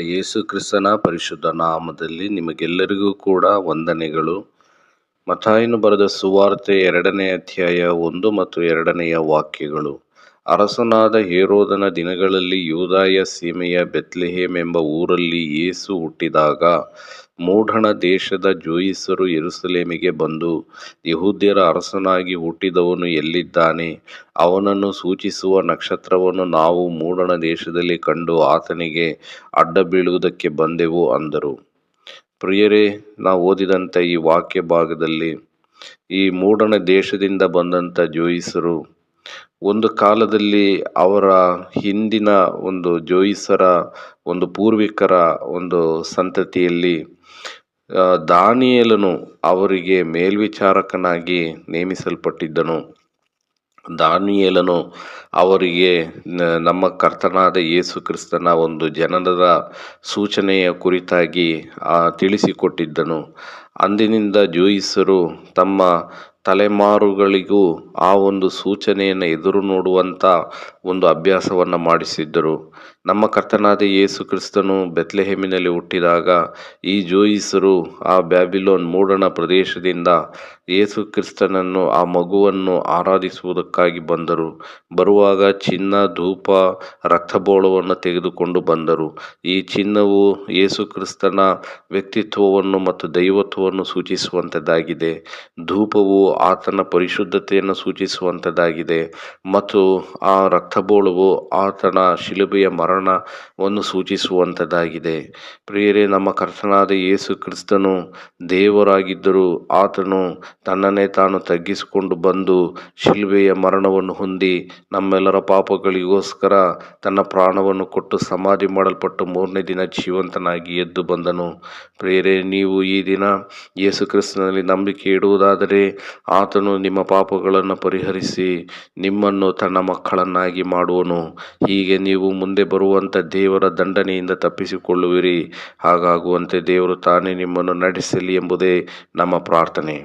ಯೇಸು ಕ್ರಿಸ್ತನ ಪರಿಶುದ್ಧ ನಾಮದಲ್ಲಿ ನಿಮಗೆಲ್ಲರಿಗೂ ಕೂಡ ವಂದನೆಗಳು. ಮತ್ತಾಯನು ಬರೆದ ಸುವಾರ್ತೆ 2ನೇ ಅಧ್ಯಾಯ 1 ಮತ್ತು 2ನೆಯ ವಾಕ್ಯಗಳು. ಅರಸನಾದ ಹೇರೋದನ ದಿನಗಳಲ್ಲಿ ಯೂದಾಯ ಸೀಮೆಯ ಬೆತ್ಲೆಹೇಮ್ ಎಂಬ ಊರಲ್ಲಿ ಯೇಸು ಹುಟ್ಟಿದಾಗ ಮೂಡಣ ದೇಶದ ಜೋಯಿಸರು ಯೆರೂಸಲೇಮಿಗೆ ಬಂದು, ಯೆಹೂದ್ಯರ ಅರಸನಾಗಿ ಹುಟ್ಟಿದವನು ಎಲ್ಲಿದ್ದಾನೆ? ಅವನನ್ನು ಸೂಚಿಸುವ ನಕ್ಷತ್ರವನ್ನು ನಾವು ಮೂಡಣ ದೇಶದಲ್ಲಿ ಕಂಡು ಆತನಿಗೆ ಅಡ್ಡ ಬೀಳುವುದಕ್ಕೆ ಬಂದೆವು ಅಂದರು. ಪ್ರಿಯರೇ, ನಾವು ಓದಿದಂಥ ಈ ವಾಕ್ಯ ಭಾಗದಲ್ಲಿ ಈ ಮೂಡಣ ದೇಶದಿಂದ ಬಂದಂಥ ಜೋಯಿಸರು ಒಂದು ಕಾಲದಲ್ಲಿ ಅವರ ಹಿಂದಿನ ಒಂದು ಜೋಯಿಸರ ಒಂದು ಪೂರ್ವಿಕರ ಒಂದು ಸಂತತಿಯಲ್ಲಿ ದಾನಿಯೇಲನು ಅವರಿಗೆ ಮೇಲ್ವಿಚಾರಕನಾಗಿ ನೇಮಿಸಲ್ಪಟ್ಟಿದ್ದನು. ದಾನಿಯೇಲನು ಅವರಿಗೆ ನಮ್ಮ ಕರ್ತನಾದ ಯೇಸು ಕ್ರಿಸ್ತನ ಒಂದು ಜನನದ ಸೂಚನೆಯ ಕುರಿತಾಗಿ ತಿಳಿಸಿಕೊಟ್ಟಿದ್ದನು. ಅಂದಿನಿಂದ ಜೋಯಿಸರು ತಮ್ಮ ತಲೆಮಾರುಗಳಿಗೂ ಆ ಒಂದು ಸೂಚನೆಯನ್ನು ಎದುರು ನೋಡುವಂಥ ಒಂದು ಅಭ್ಯಾಸವನ್ನು ಮಾಡಿಸಿದ್ದರು. ನಮ್ಮ ಕರ್ತನಾದ ಯೇಸು ಕ್ರಿಸ್ತನು ಬೆತ್ಲೆಹೇಮಿನಲ್ಲಿ ಹುಟ್ಟಿದಾಗ ಈ ಜೋಯಿಸರು ಆ ಬ್ಯಾಬಿಲೋನ್ ಮೂಡಣ ಪ್ರದೇಶದಿಂದ ಯೇಸು ಕ್ರಿಸ್ತನನ್ನು, ಆ ಮಗುವನ್ನು ಆರಾಧಿಸುವುದಕ್ಕಾಗಿ ಬಂದರು. ಬರುವಾಗ ಚಿನ್ನ, ಧೂಪ, ರಕ್ತಬೋಳವನ್ನು ತೆಗೆದುಕೊಂಡು ಬಂದರು. ಈ ಚಿನ್ನವು ಯೇಸು ಕ್ರಿಸ್ತನ ವ್ಯಕ್ತಿತ್ವವನ್ನು ಮತ್ತು ದೈವತ್ವವನ್ನು ಸೂಚಿಸುವಂಥದ್ದಾಗಿದೆ. ಧೂಪವು ಆತನ ಪರಿಶುದ್ಧತೆಯನ್ನು ಸೂಚಿಸುವಂಥದ್ದಾಗಿದೆ ಮತ್ತು ಆ ರಕ್ತಬೋಳವು ಆತನ ಶಿಲುಬೆಯ ಮರಣವನ್ನು ಸೂಚಿಸುವಂಥದ್ದಾಗಿದೆ. ಪ್ರಿಯರೇ, ನಮ್ಮ ಕರ್ತನಾದ ಯೇಸು ಕ್ರಿಸ್ತನು ದೇವರಾಗಿದ್ದರೂ ಆತನು ತನ್ನನ್ನೇ ತಾನು ತಗ್ಗಿಸಿಕೊಂಡು ಬಂದು ಶಿಲುಬೆಯ ಮರಣವನ್ನು ಹೊಂದಿ ನಮ್ಮೆಲ್ಲರ ಪಾಪಗಳಿಗೋಸ್ಕರ ತನ್ನ ಪ್ರಾಣವನ್ನು ಕೊಟ್ಟು ಸಮಾಧಿ ಮಾಡಲ್ಪಟ್ಟು 3ನೇ ದಿನ ಜೀವಂತನಾಗಿ ಎದ್ದು ಬಂದನು. ಪ್ರಿಯರೇ, ನೀವು ಈ ದಿನ ಯೇಸು ಕ್ರಿಸ್ತನಲ್ಲಿ ನಂಬಿಕೆ ಇಡುವುದಾದರೆ ಆತನು ನಿಮ್ಮ ಪಾಪಗಳನ್ನು ಪರಿಹರಿಸಿ ನಿಮ್ಮನ್ನು ತನ್ನ ಮಕ್ಕಳನ್ನಾಗಿ ಮಾಡುವನು. ಹೀಗೆ ನೀವು ಮುಂದೆ ಬರುವಂಥ ದೇವರ ದಂಡನೆಯಿಂದ ತಪ್ಪಿಸಿಕೊಳ್ಳುವಿರಿ. ಹಾಗಾಗುವಂತೆ ದೇವರು ತಾನೇ ನಿಮ್ಮನ್ನು ನಡೆಸಲಿ ಎಂಬುದೇ ನಮ್ಮ ಪ್ರಾರ್ಥನೆ.